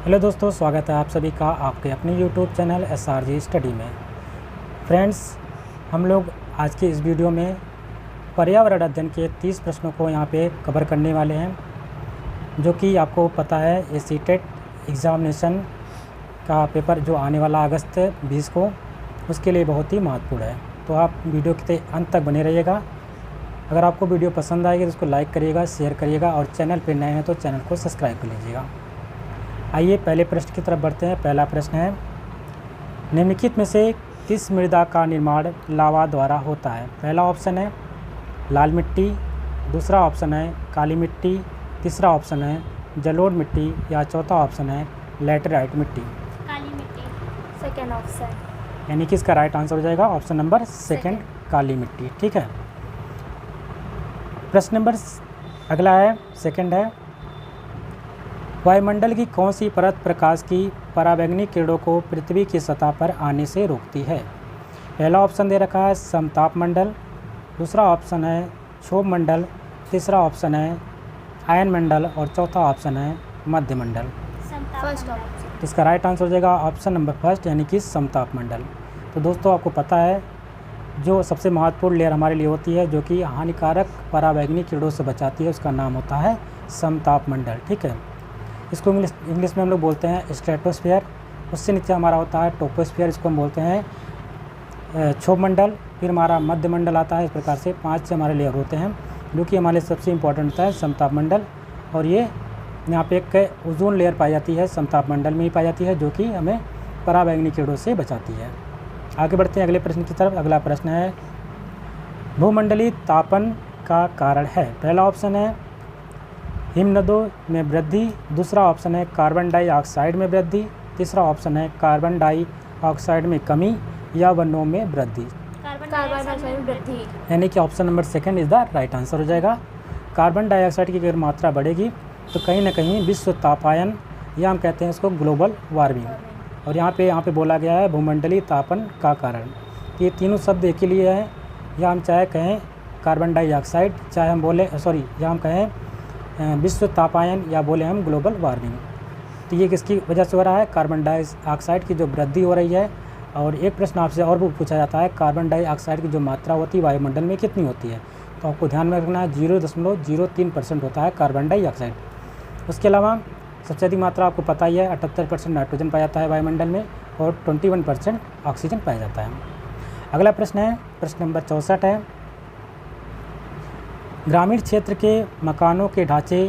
Hello दोस्तों, स्वागत है आप सभी का आपके अपने यूट्यूब चैनल SRG स्टडी में। फ्रेंड्स, हम लोग आज के इस वीडियो में पर्यावरण अध्ययन के 30 प्रश्नों को यहाँ पे कवर करने वाले हैं, जो कि आपको पता है एसीटेट एग्ज़ामिनेशन का पेपर जो आने वाला अगस्त 20 को, उसके लिए बहुत ही महत्वपूर्ण है। तो आप वीडियो के अंत तक बने रहिएगा। अगर आपको वीडियो पसंद आएगी तो उसको लाइक करिएगा, शेयर करिएगा और चैनल पर नए हैं तो चैनल को सब्सक्राइब कर लीजिएगा। आइए पहले प्रश्न की तरफ बढ़ते हैं। पहला प्रश्न है, निम्नलिखित में से किस मृदा का निर्माण लावा द्वारा होता है? पहला ऑप्शन है लाल मिट्टी, दूसरा ऑप्शन है काली मिट्टी, तीसरा ऑप्शन है जलोढ़ मिट्टी या चौथा ऑप्शन है लैटेराइट मिट्टी। काली मिट्टी, सेकेंड ऑप्शन। यानी कि इसका राइट आंसर हो जाएगा ऑप्शन नंबर सेकंड, काली मिट्टी। ठीक है। प्रश्न नंबर अगला है, सेकंड है, वायुमंडल की कौन सी परत प्रकाश की पराबैंगनी किरणों को पृथ्वी की सतह पर आने से रोकती है? पहला ऑप्शन दे रखा है समताप मंडल, दूसरा ऑप्शन है क्षोभ मंडल, तीसरा ऑप्शन है आयन मंडल और चौथा ऑप्शन है मध्य मंडल। First option. इसका राइट आंसर हो जाएगा ऑप्शन नंबर फर्स्ट, यानी कि समताप मंडल। तो दोस्तों, आपको पता है जो सबसे महत्वपूर्ण लेयर हमारे लिए होती है, जो कि हानिकारक पराबैंगनी किरणों से बचाती है, उसका नाम होता है समताप मंडल। ठीक है। इसको इंग्लिश में हम लोग बोलते हैं स्ट्रेटोस्फीयर। उससे नीचे हमारा होता है टोपोस्फीयर, इसको हम बोलते हैं क्षोभ मंडल। फिर हमारा मध्य मंडल आता है। इस प्रकार से 5 से हमारे लेयर होते हैं, जो कि हमारे सबसे इम्पोर्टेंट होता है समताप मंडल। और ये यहाँ पे एक ओजोन लेयर पाई जाती है, समताप मंडल में ही पाई जाती है, जो कि हमें पराबैंगनी किरणों से बचाती है। आगे बढ़ते हैं अगले प्रश्न की तरफ। अगला प्रश्न है, भूमंडलीय तापन का कारण है? पहला ऑप्शन है हिमनदों में वृद्धि, दूसरा ऑप्शन है कार्बन डाइऑक्साइड में वृद्धि, तीसरा ऑप्शन है कार्बन डाइऑक्साइड में कमी या वनों में वृद्धि। कार्बन डाइऑक्साइड में वृद्धि, यानी कि option number second is the right answer हो जाएगा। कार्बन डाइऑक्साइड की अगर मात्रा बढ़ेगी तो कहीं ना कहीं विश्व तापायन, या हम कहते हैं इसको ग्लोबल वार्मिंग। और यहाँ पे बोला गया है भूमंडलीय तापन का कारण। ये तीनों शब्द एक ही लिए हैं, या हम चाहे कहें कार्बन डाइऑक्साइड, चाहे हम बोले या हम कहें विश्व तापायन, या बोले हम ग्लोबल वार्मिंग। तो ये किसकी वजह से हो रहा है? कार्बन डाइऑक्साइड की जो वृद्धि हो रही है। और एक प्रश्न आपसे और भी पूछा जाता है, कार्बन डाइऑक्साइड की जो मात्रा होती है वायुमंडल में कितनी होती है? तो आपको ध्यान में रखना है 0.03% होता है कार्बन डाइऑक्साइड। उसके अलावा सबसे अधिक मात्रा आपको पता ही है 78% नाइट्रोजन पाया जाता है वायुमंडल में और 21% ऑक्सीजन पाया जाता है। अगला प्रश्न है, प्रश्न नंबर 64 है, ग्रामीण क्षेत्र के मकानों के ढांचे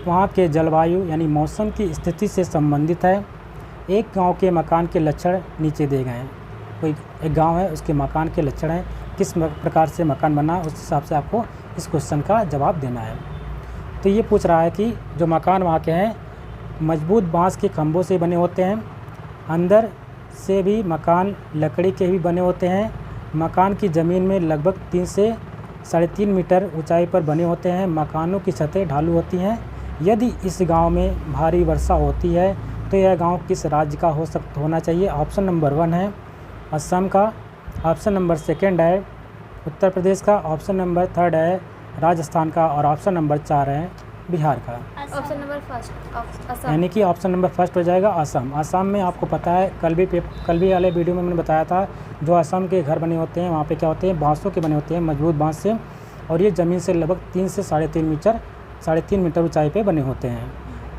वहाँ के जलवायु यानी मौसम की स्थिति से संबंधित है। एक गांव के मकान के लक्षण नीचे दिए गए हैं। कोई एक गांव है, उसके मकान के लक्षण हैं, किस प्रकार से मकान बना, उस हिसाब से आपको इस क्वेश्चन का जवाब देना है। तो ये पूछ रहा है कि जो मकान वहाँ के हैं मजबूत बांस के खंभों से बने होते हैं, अंदर से भी मकान लकड़ी के भी बने होते हैं, मकान की ज़मीन में लगभग 3 से 3.5 मीटर ऊंचाई पर बने होते हैं, मकानों की छतें ढालू होती हैं। यदि इस गांव में भारी वर्षा होती है तो यह गांव किस राज्य का होना चाहिए? ऑप्शन नंबर 1 है असम का, ऑप्शन नंबर 2 है उत्तर प्रदेश का, ऑप्शन नंबर 3 है राजस्थान का और ऑप्शन नंबर 4 है बिहार का। Option number first, Assam. यानी कि ऑप्शन नंबर फर्स्ट हो जाएगा असम। असम में आपको पता है कल भी वाले वीडियो में मैंने बताया था, जो असम के घर बने होते हैं वहाँ पे क्या होते हैं, बांसों के बने होते हैं, मजबूत बांस से, और ये ज़मीन से लगभग 3 से 3.5 मीटर ऊंचाई पे बने होते हैं।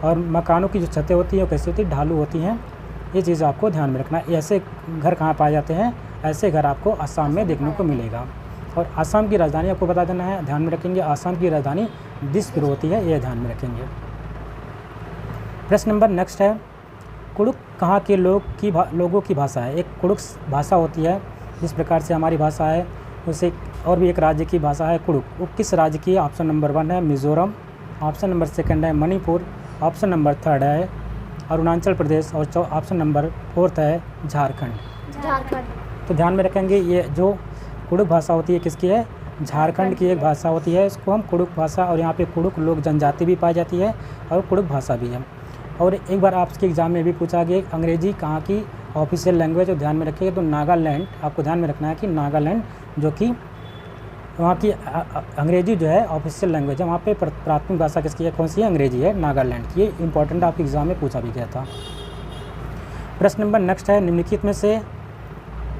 और मकानों की जो छतें होती हैं वो कैसी होती है, ढालू होती हैं। ये चीज़ आपको ध्यान में रखना है। ऐसे घर कहाँ पाए जाते हैं? ऐसे घर आपको असम में देखने को मिलेगा। और असम की राजधानी आपको बता देना है, ध्यान में रखेंगे, असम की राजधानी दिसपुर होती है, ये ध्यान में रखेंगे। प्रश्न नंबर नेक्स्ट है, कुड़ुक कहाँ के लोगों की भाषा है? एक कुड़ुक भाषा होती है, जिस प्रकार से हमारी भाषा है उसे और भी एक राज्य की भाषा है कुड़ुक। वो किस राज्य की? ऑप्शन नंबर 1 है मिज़ोरम, ऑप्शन नंबर 2 है मणिपुर, ऑप्शन नंबर 3 है अरुणाचल प्रदेश और ऑप्शन नंबर 4 है झारखंड। तो ध्यान में रखेंगे, ये जो कुड़ुक भाषा होती है किसकी है? झारखंड की एक भाषा होती है, इसको हम कुड़ुक भाषा, और यहाँ पे कुड़ुक लोग जनजाति भी पाई जाती है और कुड़ुक भाषा भी है। और एक बार आपके एग्ज़ाम में भी पूछा गया अंग्रेजी कहाँ की ऑफिशियल लैंग्वेज, और ध्यान में रखिएगा तो नागालैंड, आपको ध्यान में रखना है कि नागालैंड जो कि वहाँ की अंग्रेजी जो है ऑफिशियल लैंग्वेज है, वहाँ पे प्राथमिक भाषा किसकी है, कौन सी है, अंग्रेजी है, नागालैंड की। ये इंपॉर्टेंट आपके एग्ज़ाम में पूछा भी गया था। प्रश्न नंबर नेक्स्ट है, निम्नलिखित में से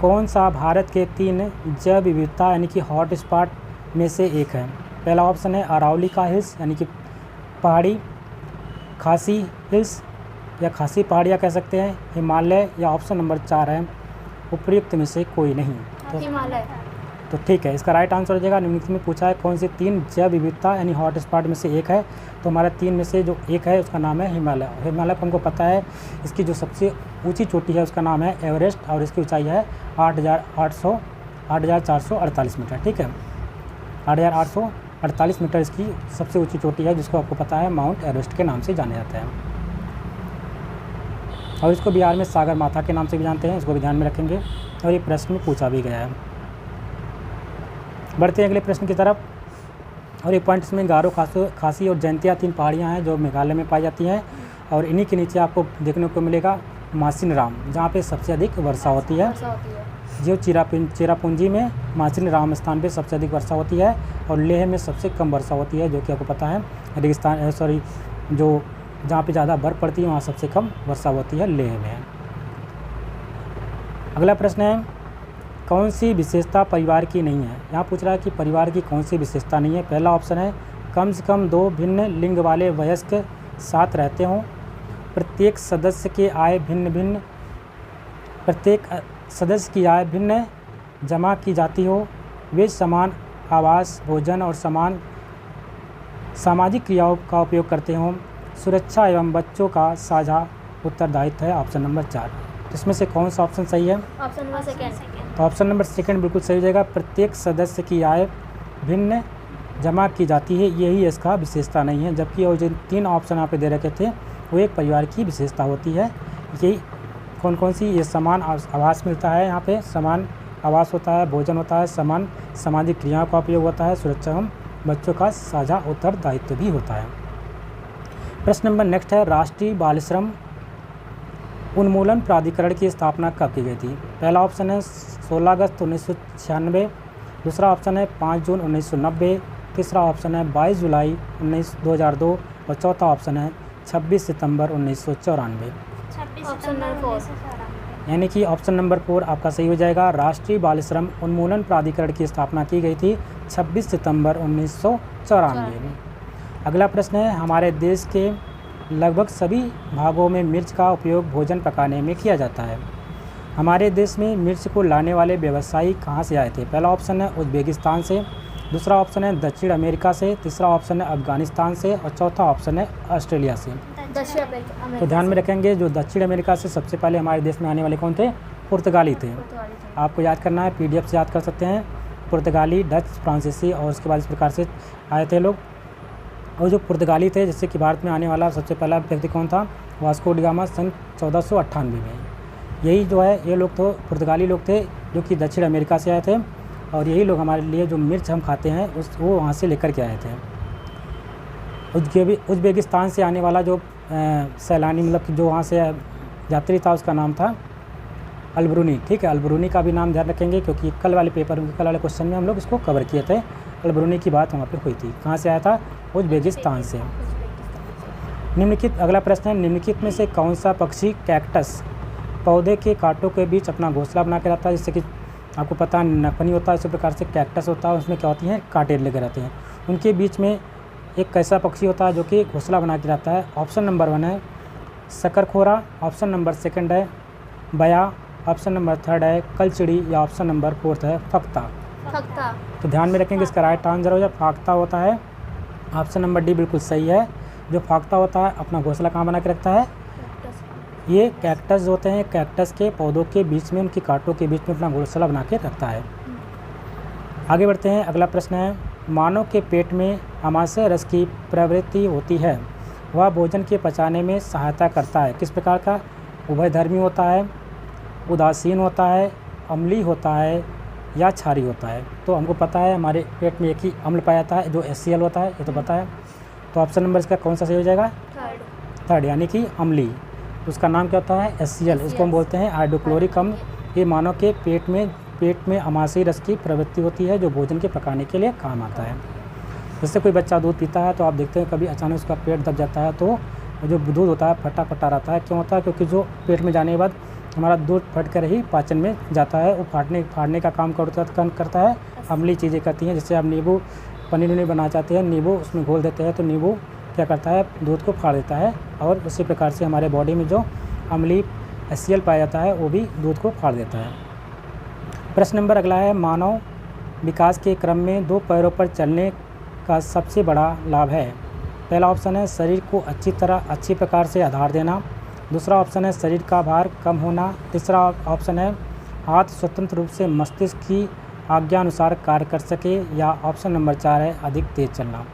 कौन सा भारत के 3 जैव विविधता यानी कि हॉट स्पॉट में से एक है। पहला ऑप्शन है अरावली का हिल्स यानी कि पहाड़ी, खासी हिल्स या खासी पहाड़ियाँ कह सकते हैं, हिमालय, या ऑप्शन नंबर 4 है उपयुक्त में से कोई नहीं। हिमालय। तो ठीक है, इसका राइट आंसर हो जाएगा। निम्नलिखित में पूछा है कौन सी 3 जैव विविधता यानी हॉट स्पॉट में से एक है, तो हमारा 3 में से जो एक है उसका नाम है हिमालय। हिमालय को हमको पता है इसकी जो सबसे ऊंची चोटी है उसका नाम है एवरेस्ट और इसकी ऊंचाई है 8,448 मीटर। ठीक है, 8,848 मीटर इसकी सबसे ऊंची चोटी है, जिसको आपको पता है माउंट एवरेस्ट के नाम से जाना जाता है, और इसको बिहार में सागर माथा के नाम से भी जानते हैं, इसको भी ध्यान में रखेंगे, और ये प्रश्न में पूछा भी गया है। बढ़ते हैं अगले प्रश्न की तरफ, और ये पॉइंट्स में गारो, खासी और जयंतिया 3 पहाड़ियाँ हैं जो मेघालय में पाई जाती हैं, और इन्हीं के नीचे आपको देखने को मिलेगा मासिनराम, जहाँ पे सबसे अधिक वर्षा होती है। जो चेरापूंजी में मासिनराम स्थान पे सबसे अधिक वर्षा होती है, और लेह में सबसे कम वर्षा होती है, जो कि आपको पता है रेगिस्तान जो जहाँ पे ज़्यादा बर्फ़ पड़ती है वहाँ सबसे कम वर्षा होती है लेह में। अगला प्रश्न है, कौन सी विशेषता परिवार की नहीं है। यहाँ पूछ रहा है कि परिवार की कौन सी विशेषता नहीं है। पहला ऑप्शन है कम से कम 2 भिन्न लिंग वाले वयस्क साथ रहते हों, प्रत्येक सदस्य की आय भिन्न जमा की जाती हो, वे समान आवास, भोजन और समान सामाजिक क्रियाओं का उपयोग करते हों, सुरक्षा एवं बच्चों का साझा उत्तरदायित्व है ऑप्शन नंबर 4। इसमें से कौन सा ऑप्शन सही है? Option number second. तो ऑप्शन नंबर सेकंड बिल्कुल सही हो जाएगा। प्रत्येक सदस्य की आय भिन्न जमा की जाती है, यही इसका विशेषता नहीं है। जबकि और जिन 3 ऑप्शन यहाँ पे दे रखे थे वो एक परिवार की विशेषता होती है। यही कौन कौन सी? ये समान आवास मिलता है, यहाँ पे समान आवास होता है, भोजन होता है, समान सामाजिक क्रियाओं का उपयोग होता है, सुरक्षा एवं बच्चों का साझा उत्तरदायित्व भी होता है। प्रश्न नंबर नेक्स्ट है, राष्ट्रीय बाल श्रम उन्मूलन प्राधिकरण की स्थापना कब की गई थी? पहला ऑप्शन है 16 अगस्त 1996, दूसरा ऑप्शन है 5 जून 1990, तीसरा ऑप्शन है 22 जुलाई 2002 और चौथा ऑप्शन है 26 सितंबर 1994। ऑप्शन नंबर 4 यानी कि ऑप्शन नंबर 4 आपका सही हो जाएगा। राष्ट्रीय बाल श्रम उन्मूलन प्राधिकरण की स्थापना की गई थी 26 सितंबर 1994 में। अगला प्रश्न है, हमारे देश के लगभग सभी भागों में मिर्च का उपयोग भोजन पकाने में किया जाता है। हमारे देश में मिर्च को लाने वाले व्यवसायी कहाँ से आए थे? पहला ऑप्शन है उज़्बेकिस्तान से, दूसरा ऑप्शन है दक्षिण अमेरिका से, तीसरा ऑप्शन है अफगानिस्तान से और चौथा ऑप्शन है ऑस्ट्रेलिया से। दक्षिण अमेरिका। तो ध्यान में रखेंगे, जो दक्षिण अमेरिका से सबसे पहले हमारे देश में आने वाले कौन थे? पुर्तगाली थे। आपको याद करना है, PDF से याद कर सकते हैं। पुर्तगाली, डच, फ्रांसीसी और उसके बाद इस प्रकार से आए थे लोग। और जो पुर्तगाली थे, जिससे कि भारत में आने वाला सबसे पहला व्यक्ति कौन था? वास्को डी गामा सन 1498 में। यही जो है ये लोग तो पुर्तगाली लोग थे जो कि दक्षिण अमेरिका से आए थे, और यही लोग हमारे लिए जो मिर्च हम खाते हैं वो वहाँ से लेकर के आए थे। उज़्बेकिस्तान से आने वाला जो सैलानी मतलब कि जो वहाँ से यात्री था उसका नाम था अलबरूनी। ठीक है, अलबरूनी का भी नाम ध्यान रखेंगे क्योंकि कल वाले क्वेश्चन में हम लोग इसको कवर किए थे। अलबरूनी की बात वहाँ पे हुई थी। कहाँ से आया था? उज़्बेकिस्तान से। निम्नलिखित अगला प्रश्न है, निम्नलिखित में से कौन सा पक्षी कैक्टस पौधे के कांटों के बीच अपना घोंसला बना के रहता है? जिससे कि आपको पता है नखपनी होता है, इसी प्रकार से कैक्टस होता है, उसमें क्या होती हैं? कांटे लगे रहते हैं। उनके बीच में एक कैसा पक्षी होता है जो कि घोंसला बना के रहता है? ऑप्शन नंबर 1 है शकरखोरा, ऑप्शन नंबर 2 है बया, ऑप्शन नंबर 3 है कलचिड़ी या ऑप्शन नंबर 4 है फक्ता। तो ध्यान में रखेंगे, इसका राइट आंसर हो जाए फाख्ता होता है। ऑप्शन नंबर डी बिल्कुल सही है। जो फाख्ता होता है अपना घोंसला कहाँ बना के रखता है? ये कैक्टस होते हैं, कैक्टस के पौधों के बीच में, उनकी कांटों के बीच में अपना घोंसला बना के रखता है। आगे बढ़ते हैं। अगला प्रश्न है, मानव के पेट में आमाशय रस की प्रवृत्ति होती है, वह भोजन के पचाने में सहायता करता है। किस प्रकार का? उभयधर्मी होता है, उदासीन होता है, अम्लीय होता है या क्षारी होता है? तो हमको पता है हमारे पेट में एक ही अम्ल पाया जाता है जो HCl होता है, ये तो पता है। तो ऑप्शन नंबर इसका कौन सा सही हो जाएगा? थर्ड, यानी कि अम्लीय। उसका नाम क्या होता है? HCl। इसको हम बोलते हैं हाइड्रोक्लोरिक अम्ल। ये मानव के पेट में पेट में अमाशयी रस की प्रवृत्ति होती है जो भोजन के पकाने के लिए काम आता है। जैसे कोई बच्चा दूध पीता है तो आप देखते हैं कभी अचानक उसका पेट दब जाता है तो जो दूध होता है फटा फटा रहता है। क्यों होता है? क्योंकि जो पेट में जाने के बाद हमारा दूध फट कर ही पाचन में जाता है, वो फाड़ने का काम करता है। अम्लीय चीज़ें करती हैं। जैसे आप नींबू पनीर वनीर बनाना चाहते हैं, नींबू उसमें घोल देते हैं तो नींबू क्या करता है? दूध को फाड़ देता है और उसी प्रकार से हमारे बॉडी में जो अम्लीय HCl पाया जाता है वो भी दूध को फाड़ देता है। प्रश्न नंबर अगला है, मानव विकास के क्रम में 2 पैरों पर चलने का सबसे बड़ा लाभ है। पहला ऑप्शन है शरीर को अच्छी प्रकार से आधार देना। दूसरा ऑप्शन है शरीर का भार कम होना। तीसरा ऑप्शन है हाथ स्वतंत्र रूप से मस्तिष्क की आज्ञा अनुसार कार्य कर सके। या ऑप्शन नंबर 4 है अधिक तेज चलना।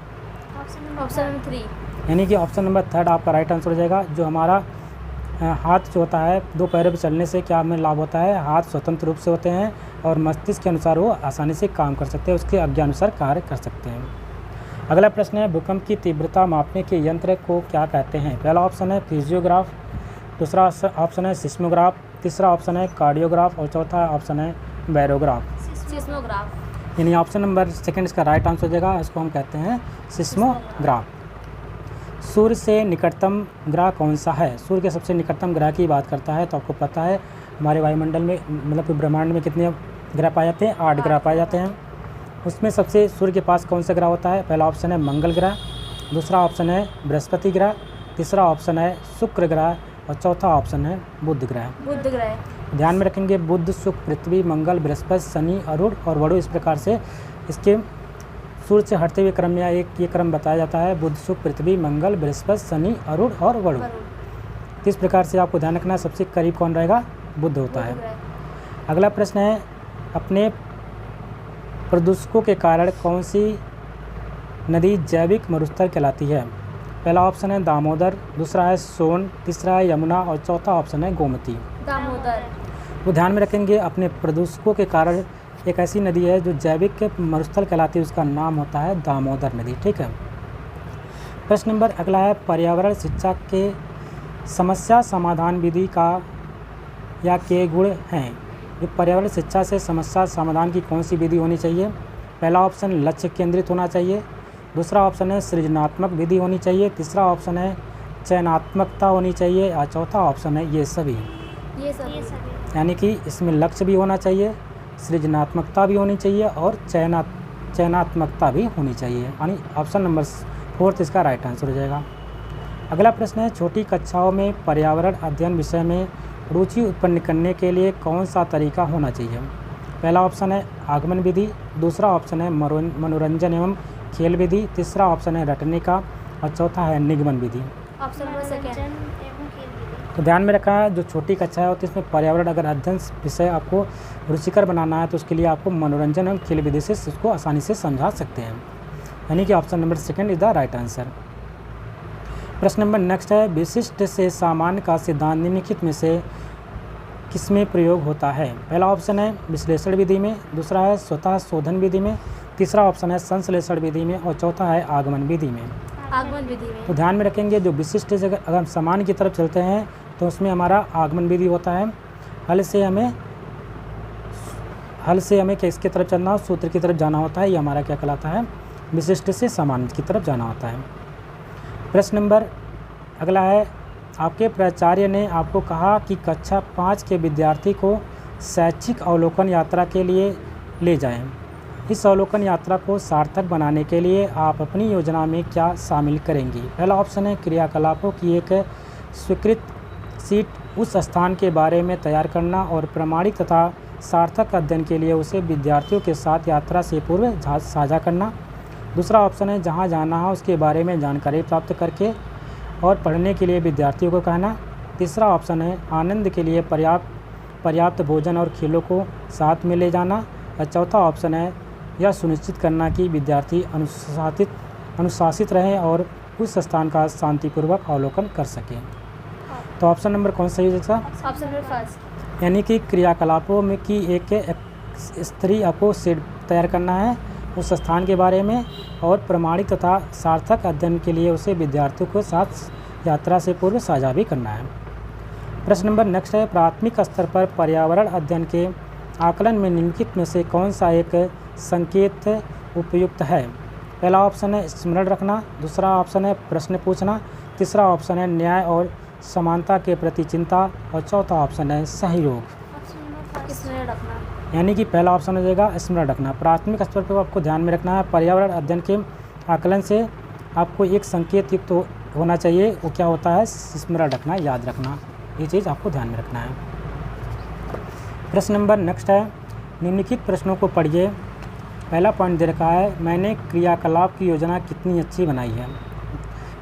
ऑप्शन नंबर 3 यानी कि ऑप्शन नंबर 3 आपका राइट आंसर हो जाएगा। जो हमारा हाथ जो होता है 2 पैरों पर चलने से क्या हमें लाभ होता है? हाथ स्वतंत्र रूप से होते हैं और मस्तिष्क के अनुसार वो आसानी से काम कर सकते हैं, उसके आज्ञा अनुसार कार्य कर सकते हैं। अगला प्रश्न है, भूकंप की तीव्रता मापने के यंत्र को क्या कहते हैं? पहला ऑप्शन है फिजियोग्राफ, दूसरा ऑप्शन है सिस्मोग्राफ, तीसरा ऑप्शन है कार्डियोग्राफ और चौथा ऑप्शन है बैरोग्राफ। सिस्मोग्राफ। यानी ऑप्शन नंबर 2 इसका राइट आंसर हो जाएगा। इसको हम कहते हैं सिस्मोग्राफ। सूर्य से निकटतम ग्रह कौन सा है? सूर्य के सबसे निकटतम ग्रह की बात करता है तो आपको पता है हमारे वायुमंडल में मतलब ब्रह्मांड में कितने ग्रह पाए जाते हैं? 8 ग्रह पाए जाते हैं। उसमें सबसे सूर्य के पास कौन सा ग्रह होता है? पहला ऑप्शन है मंगल ग्रह, दूसरा ऑप्शन है बृहस्पति ग्रह, तीसरा ऑप्शन है शुक्र ग्रह और चौथा ऑप्शन है बुध ग्रह। ध्यान में रखेंगे बुध, शुक्र, पृथ्वी, मंगल, बृहस्पति, शनि, अरुण और वरुण, इस प्रकार से इसके सूर्य से हटते हुए क्रम में ये क्रम बताया जाता है। बुध, शुक्र, पृथ्वी, मंगल, बृहस्पति, शनि, अरुण और वरुण। इस प्रकार से आपको ध्यान रखना सबसे करीब कौन रहेगा? बुध होता है। अगला प्रश्न है, अपने प्रदूषकों के कारण कौन सी नदी जैविक मरुस्थल कहलाती है? पहला ऑप्शन है दामोदर, दूसरा है सोन, तीसरा है यमुना और चौथा ऑप्शन है गोमती। दामोदर। वो ध्यान में रखेंगे अपने प्रदूषकों के कारण एक ऐसी नदी है जो जैविक मरुस्थल कहलाती है, उसका नाम होता है दामोदर नदी। ठीक है। प्रश्न नंबर अगला है, पर्यावरण शिक्षा के समस्या समाधान विधि का या के गुण हैं? ये पर्यावरण शिक्षा से समस्या समाधान की कौन सी विधि होनी चाहिए? पहला ऑप्शन लक्ष्य केंद्रित होना चाहिए, दूसरा ऑप्शन है सृजनात्मक विधि होनी चाहिए, तीसरा ऑप्शन है चयनात्मकता होनी चाहिए और चौथा ऑप्शन है ये सभी। यानी कि इसमें लक्ष्य भी होना चाहिए, सृजनात्मकता भी होनी चाहिए और चयनात्मकता भी होनी चाहिए। यानी ऑप्शन नंबर 4 इसका राइट आंसर हो जाएगा। अगला प्रश्न है, छोटी कक्षाओं में पर्यावरण अध्ययन विषय में रुचि उत्पन्न करने के लिए कौन सा तरीका होना चाहिए? पहला ऑप्शन है आगमन विधि, दूसरा ऑप्शन है मनोरंजन एवं खेल विधि, तीसरा ऑप्शन है रटने का और चौथा है निगमन विधि। ऑप्शन नंबर 2 तो ध्यान में रखा है जो छोटी कक्षा है होती है इसमें पर्यावरण अगर अध्ययन विषय आपको रुचिकर बनाना है तो उसके लिए आपको मनोरंजन एवं खेल विधि से उसको आसानी से समझा सकते हैं। यानी कि option number 2 is the right answer. प्रश्न नंबर नेक्स्ट है, विशिष्ट से सामान्य का सिद्धांत निम्नलिखित में से किसमें प्रयोग होता है? पहला ऑप्शन है विश्लेषण विधि में, दूसरा है स्वतः शोधन विधि में, तीसरा ऑप्शन है संश्लेषण विधि में और चौथा है आगमन विधि में। तो ध्यान में रखेंगे जो विशिष्ट से अगर हम सामान्य की तरफ चलते हैं तो उसमें हमारा आगमन विधि होता है। हल से हमें किसकी तरफ चलना हो? सूत्र की तरफ जाना होता है। ये हमारा क्या कहलाता है? विशिष्ट से सामान्य की तरफ जाना होता है। प्रश्न नंबर अगला है, आपके प्राचार्य ने आपको कहा कि कक्षा 5 के विद्यार्थी को शैक्षिक अवलोकन यात्रा के लिए ले जाएं। इस अवलोकन यात्रा को सार्थक बनाने के लिए आप अपनी योजना में क्या शामिल करेंगी? पहला ऑप्शन है क्रियाकलापों की एक स्वीकृत सीट उस स्थान के बारे में तैयार करना और प्रमाणिक तथा सार्थक अध्ययन के लिए उसे विद्यार्थियों के साथ यात्रा से पूर्व साझा करना। दूसरा ऑप्शन है जहां जाना हो उसके बारे में जानकारी प्राप्त करके और पढ़ने के लिए विद्यार्थियों को कहना। तीसरा ऑप्शन है आनंद के लिए पर्याप्त भोजन और खेलों को साथ में ले जाना। और चौथा ऑप्शन है यह सुनिश्चित करना कि विद्यार्थी अनुशासित रहें और उस स्थान का शांतिपूर्वक अवलोकन कर सकें। तो ऑप्शन नंबर कौन सा है इसका? ऑप्शन नंबर 1 यानी कि क्रियाकलापों में की एक स्त्री आपको सेट तैयार करना है उस स्थान के बारे में और प्रमाणिक तथा सार्थक अध्ययन के लिए उसे विद्यार्थियों के साथ यात्रा से पूर्व साझा भी करना है। प्रश्न नंबर नेक्स्ट है, प्राथमिक स्तर पर पर्यावरण अध्ययन के आकलन में निम्नलिखित में से कौन सा एक संकेत उपयुक्त है? पहला ऑप्शन है स्मरण रखना, दूसरा ऑप्शन है प्रश्न पूछना, तीसरा ऑप्शन है न्याय और समानता के प्रति चिंता और चौथा ऑप्शन है सहयोग। स्मरण रखना। यानी कि पहला ऑप्शन हो जाएगा स्मरण रखना। प्राथमिक स्तर पर आपको ध्यान में रखना है, पर्यावरण अध्ययन के आकलन से आपको एक संकेत युक्त होना चाहिए, वो क्या होता है? स्मरण रखना, याद रखना, ये चीज़ आपको ध्यान में रखना है। प्रश्न नंबर नेक्स्ट है, निम्नलिखित प्रश्नों को पढ़िए। पहला पॉइंट दे रखा है मैंने क्रियाकलाप की योजना कितनी अच्छी बनाई है।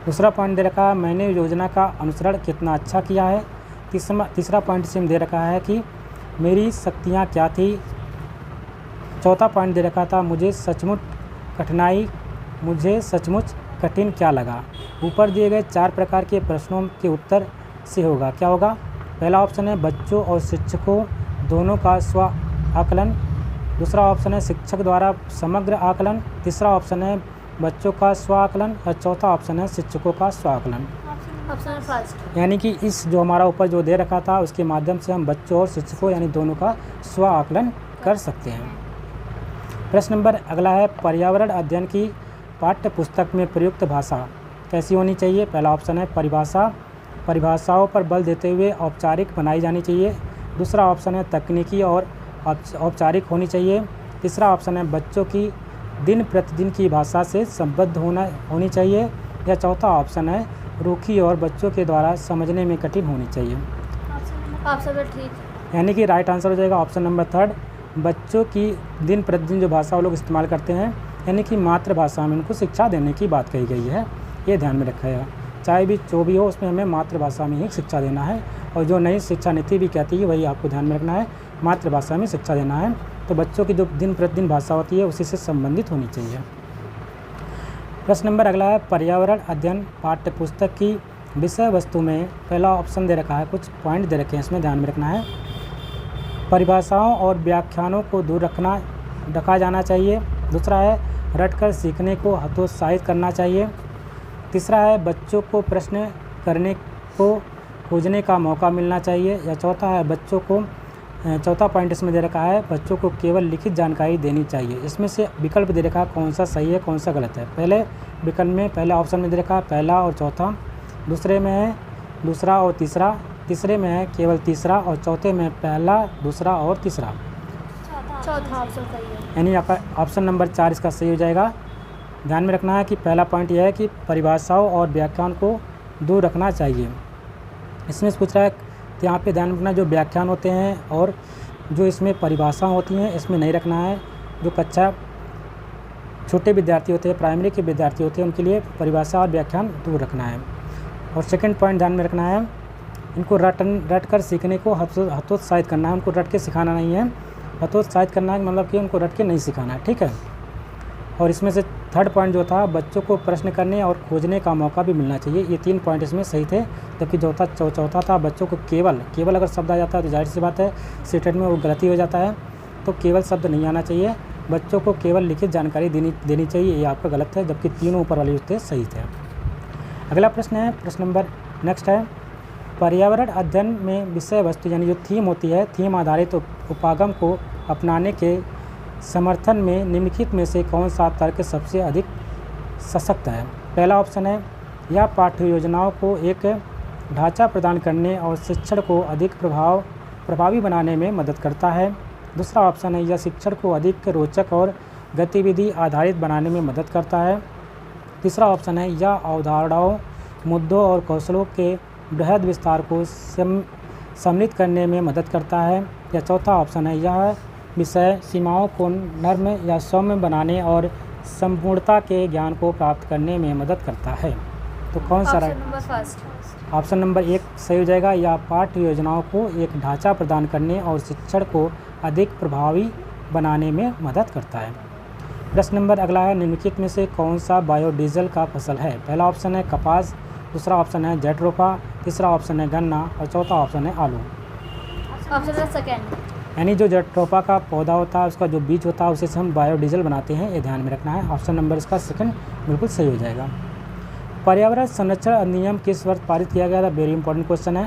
दूसरा पॉइंट दे रखा है मैंने योजना का अनुसरण कितना अच्छा किया है। तीसरा पॉइंट इसमें दे रखा है कि मेरी शक्तियाँ क्या थी। चौथा पॉइंट दे रखा था मुझे सचमुच कठिन क्या लगा। ऊपर दिए गए 4 प्रकार के प्रश्नों के उत्तर से होगा क्या होगा? पहला ऑप्शन है बच्चों और शिक्षकों दोनों का स्व आकलन, दूसरा ऑप्शन है शिक्षक द्वारा समग्र आकलन, तीसरा ऑप्शन है बच्चों का स्व आकलन और चौथा ऑप्शन है शिक्षकों का स्व आकलन। Option first. यानी कि इस जो हमारा ऊपर जो दे रखा था उसके माध्यम से हम बच्चों और शिक्षकों यानी दोनों का स्व आकलन कर सकते हैं। प्रश्न नंबर अगला है पर्यावरण अध्ययन की पाठ्य पुस्तक में प्रयुक्त भाषा कैसी होनी चाहिए? पहला ऑप्शन है परिभाषाओं पर बल देते हुए औपचारिक बनाई जानी चाहिए। दूसरा ऑप्शन है तकनीकी और औपचारिक होनी चाहिए। तीसरा ऑप्शन है बच्चों की दिन प्रतिदिन की भाषा से संबद्ध होनी चाहिए या चौथा ऑप्शन है रूखी और बच्चों के द्वारा समझने में कठिन होनी चाहिए। ऑप्शन ठीक। यानी कि राइट आंसर हो जाएगा ऑप्शन नंबर 3, बच्चों की दिन प्रतिदिन जो भाषा वो लोग इस्तेमाल करते हैं यानी कि मातृभाषा में उनको शिक्षा देने की बात कही गई है, ये ध्यान में रखा है। चाहे भी जो भी हो उसमें हमें मातृभाषा में ही शिक्षा देना है और जो नई शिक्षा नीति भी कहती है वही आपको ध्यान में रखना है, मातृभाषा में शिक्षा देना है। तो बच्चों की जो दिन प्रतिदिन भाषा होती है उसी से संबंधित होनी चाहिए। प्रश्न नंबर अगला है पर्यावरण अध्ययन पाठ्य पुस्तक की विषय वस्तु में पहला ऑप्शन दे रखा है, कुछ पॉइंट दे रखे हैं इसमें ध्यान में रखना है। परिभाषाओं और व्याख्यानों को दूर रखा जाना चाहिए। दूसरा है रटकर सीखने को हतोत्साहित करना चाहिए। तीसरा है बच्चों को प्रश्न करने को खोजने का मौका मिलना चाहिए या चौथा है चौथा पॉइंट इसमें दे रखा है बच्चों को केवल लिखित जानकारी देनी चाहिए। इसमें से विकल्प दे रखा है कौन सा सही है कौन सा गलत है। पहले विकल्प में पहला ऑप्शन में दे रखा है पहला और चौथा, दूसरे में है दूसरा और तीसरा, तीसरे में है केवल तीसरा और चौथे में पहला दूसरा और तीसरा। चौथा ऑप्शन सही है, यानी आपका ऑप्शन नंबर 4 इसका सही हो जाएगा। ध्यान में रखना है कि पहला पॉइंट यह है कि परिभाषाओं और व्याख्यान को दूर रखना चाहिए। इसमें से पूछ रहा है यहाँ पे ध्यान रखना जो व्याख्यान होते हैं और जो इसमें परिभाषा होती हैं इसमें नहीं रखना है। जो कक्षा छोटे विद्यार्थी होते हैं प्राइमरी के विद्यार्थी होते हैं उनके लिए परिभाषा और व्याख्यान दूर रखना है। और सेकंड पॉइंट ध्यान में रखना है इनको रट कर सीखने को हतोत्साहित करना है, उनको रट के सिखाना नहीं है, हतोत्साहित करना है मतलब कि उनको रट के नहीं सिखाना है, ठीक है। और इसमें से थर्ड पॉइंट जो था बच्चों को प्रश्न करने और खोजने का मौका भी मिलना चाहिए। ये 3 पॉइंट इसमें सही थे। जबकि चौथा था बच्चों को केवल अगर शब्द आ जाता है तो जाहिर सी बात है स्टेटमेंट में वो गलती हो जाता है, तो केवल शब्द नहीं आना चाहिए, बच्चों को केवल लिखित जानकारी देनी चाहिए, ये आपका गलत है। जबकि तीनों ऊपर वाले थे सही थे। अगला प्रश्न है प्रश्न नंबर नेक्स्ट है पर्यावरण अध्ययन में विषय वस्तु यानी जो थीम होती है थीम आधारित उपागम को अपनाने के समर्थन में निम्नलिखित में से कौन सा तर्क सबसे अधिक सशक्त है। पहला ऑप्शन है यह पाठ्य योजनाओं को एक ढांचा प्रदान करने और शिक्षण को अधिक प्रभावी बनाने में मदद करता है। दूसरा ऑप्शन है यह शिक्षण को अधिक रोचक और गतिविधि आधारित बनाने में मदद करता है। तीसरा ऑप्शन है यह अवधारणाओं मुद्दों और कौशलों के बृहद विस्तार को सम्मिलित करने में मदद करता है या चौथा ऑप्शन है यह विषय सीमाओं को नर्म या सौम्य बनाने और संपूर्णता के ज्ञान को प्राप्त करने में मदद करता है। तो कौन सा राइट? ऑप्शन नंबर 1 सही हो जाएगा। यह पाठ्य योजनाओं को एक ढांचा प्रदान करने और शिक्षण को अधिक प्रभावी बनाने में मदद करता है। प्रश्न नंबर अगला है निम्नलिखित में से कौन सा बायोडीजल का फसल है। पहला ऑप्शन है कपास, दूसरा ऑप्शन है जैट्रोफा, तीसरा ऑप्शन है गन्ना और चौथा ऑप्शन है आलू। ऑप्शन सेकंड यानी जो जैट्रोफा का पौधा होता है उसका जो बीज होता है उसे से हम बायोडीजल बनाते हैं, ये ध्यान में रखना है। ऑप्शन नंबर इसका सेकंड बिल्कुल सही हो जाएगा। पर्यावरण संरक्षण अधिनियम किस वर्ष पारित किया गया था? वेरी इंपॉर्टेंट क्वेश्चन है।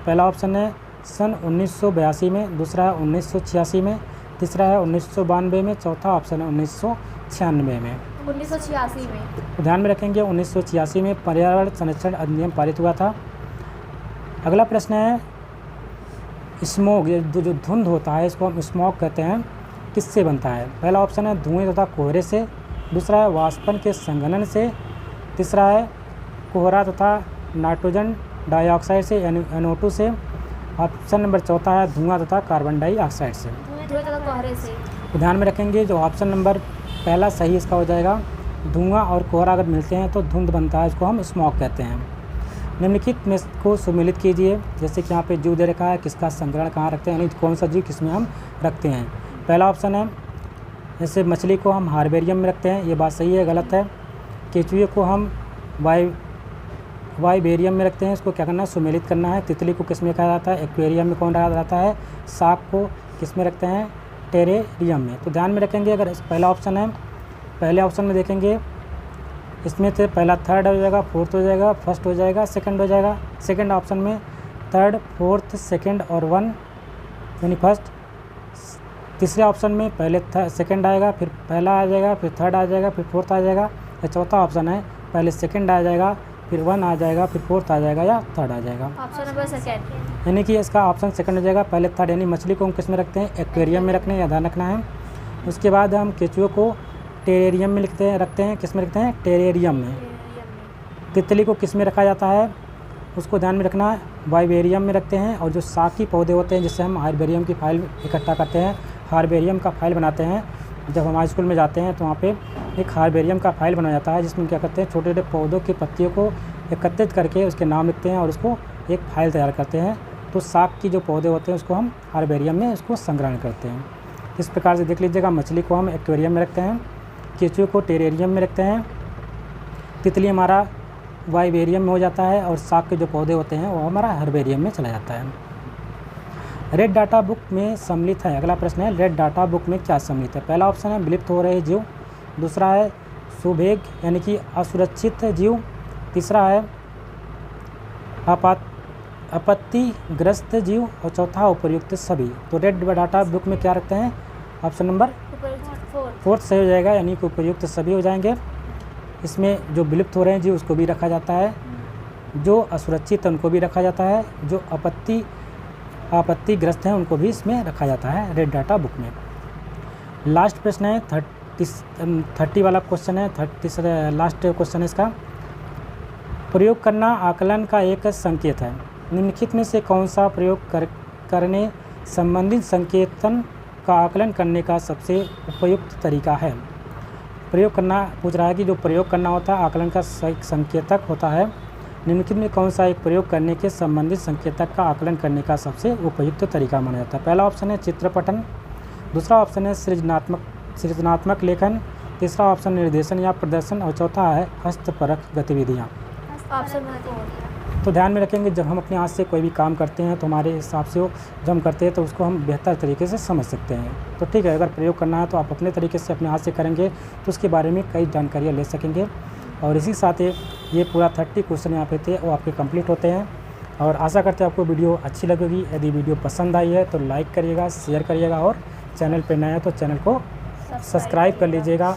पहला ऑप्शन है सन 1982 में, दूसरा है 1986 में, तीसरा है 1992 में, चौथा ऑप्शन है 1996 में। 1986 में। तो ध्यान में रखेंगे 1986 में पर्यावरण संरक्षण अधिनियम पारित हुआ था। अगला प्रश्न है स्मोग, जो धुंध होता है इसको हम स्मोग कहते हैं, किससे बनता है? पहला ऑप्शन है धुएं तथा कोहरे से, दूसरा है वाष्पन के संघनन से, तीसरा है कोहरा तथा नाइट्रोजन डाइऑक्साइड से NO2 से, ऑप्शन नंबर चौथा है धुआं तथा कार्बन डाइऑक्साइड से। धुएं तथा कोहरे से। तो ध्यान में रखेंगे जो ऑप्शन नंबर पहला सही इसका हो जाएगा। धुआं और कोहरा अगर मिलते हैं तो धुंध बनता है, इसको हम स्मोक कहते हैं। निम्नलिखित में को सम्मिलित कीजिए, जैसे कि यहाँ पे जीव दे रखा है, किसका संग्रहण कहाँ रखते हैं, यानी कौन सा जीव किस में हम रखते हैं। पहला ऑप्शन है जैसे मछली को हम हार्बेरियम में रखते हैं, ये बात सही है, गलत है। केचुए को हम वाइबेरियम में रखते हैं, इसको क्या करना है, सुमेलित करना है। तितली को किस में कहा जाता है, एक्वेरियम में कौन रखा जाता है। सांप को किस में रखते हैं, टेरेरियम में। तो ध्यान में रखेंगे अगर पहला ऑप्शन है, पहले ऑप्शन में देखेंगे इसमें से पहला थर्ड हो जाएगा, फोर्थ हो जाएगा, फर्स्ट हो जाएगा, सेकंड हो जाएगा। सेकंड ऑप्शन में थर्ड, फोर्थ, सेकंड और वन यानी फर्स्ट। तीसरे ऑप्शन में पहले सेकंड आएगा, फिर पहला आ जाएगा, फिर थर्ड आ जाएगा, फिर फोर्थ आ जाएगा। या चौथा ऑप्शन है पहले सेकंड आ जाएगा, फिर वन आ जाएगा, फिर फोर्थ आ जाएगा या थर्ड आ जाएगा। ऑप्शन नंबर सेकंड, यानी कि इसका ऑप्शन सेकंड हो जाएगा, पहले थर्ड। यानी मछली को हम किस में रखते हैं, एक्वेरियम में रखने, या ध्यान रखना है। उसके बाद हम केचुए को टेरेरियम में रखते हैं, किस में रखते हैं, टेरेरियम में। तितली को किस में रखा जाता है, उसको ध्यान में रखना है, वाइबेरियम में रखते हैं। और जो शाकी पौधे होते हैं जिससे हम हार्बेरियम की फाइल इकट्ठा करते हैं, हार्बेरियम का फाइल बनाते हैं। जब हम हाई स्कूल में जाते हैं तो वहाँ पे एक हार्बेरियम का फाइल बनाया जाता है, जिसमें क्या करते हैं, छोटे छोटे पौधों की पत्तियों को एकत्रित करके उसके नाम लिखते हैं और उसको एक फाइल तैयार करते हैं। तो शाक की जो पौधे होते हैं उसको हम हार्बेरियम में उसको संग्रहण करते हैं। इस प्रकार से देख लीजिएगा, मछली को हम एक्वेरियम में रखते हैं, केचुए को टेरेरियम में रखते हैं, तितली हमारा वाइबेरियम में हो जाता है, और शाक के जो पौधे होते हैं वो हमारा हार्बेरियम में चला जाता है। रेड डाटा बुक में सम्मिलित है। अगला प्रश्न है रेड डाटा बुक में क्या सम्मिलित है? पहला ऑप्शन है विलुप्त हो रहे जीव, दूसरा है सुभेग यानी कि असुरक्षित जीव, तीसरा है आपत्तिग्रस्त जीव, और चौथा उपर्युक्त सभी। तो रेड डाटा बुक में क्या रखते हैं, ऑप्शन नंबर फोर्थ सही हो जाएगा, यानी कि उपर्युक्त सभी हो जाएंगे। इसमें जो विलुप्त हो रहे हैं जीव उसको भी रखा जाता है, जो असुरक्षित है उनको भी रखा जाता है, जो आपत्तिग्रस्त हैं उनको भी इसमें रखा जाता है रेड डाटा बुक में। लास्ट प्रश्न है 30 वाला क्वेश्चन है, 30 लास्ट क्वेश्चन है इसका। प्रयोग करना आकलन का एक संकेत है, निम्नलिखित में से कौन सा प्रयोग करने संबंधित संकेतन का आकलन करने का सबसे उपयुक्त तरीका है? प्रयोग करना पूछ रहा है कि जो प्रयोग करना होता है आकलन का संकेतक होता है, निम्नलिखित में कौन सा एक प्रयोग करने के संबंधित संकेतक का आकलन करने का सबसे उपयुक्त तरीका माना जाता है? पहला ऑप्शन है चित्रपटन, दूसरा ऑप्शन है सृजनात्मक लेखन, तीसरा ऑप्शन निर्देशन या प्रदर्शन, और चौथा है हस्तपरक गतिविधियाँ। Option number. तो ध्यान में रखेंगे जब हम अपने हाथ से कोई भी काम करते हैं तो हमारे हिसाब से वो जब हम करते हैं तो उसको हम बेहतर तरीके से समझ सकते हैं। तो ठीक है, अगर प्रयोग करना है तो आप अपने तरीके से अपने हाथ से करेंगे तो उसके बारे में कई जानकारियाँ ले सकेंगे। और इसी साथ ये पूरा 30 क्वेश्चन यहाँ पे थे वो आपके कंप्लीट होते हैं। और आशा करते हैं आपको वीडियो अच्छी लगेगी। यदि वीडियो पसंद आई है तो लाइक करिएगा, शेयर करिएगा, और चैनल पर नया है तो चैनल को सब्सक्राइब कर लीजिएगा।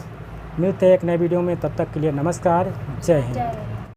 मिलते हैं एक नए वीडियो में, तब तक के लिए नमस्कार, जय हिंद।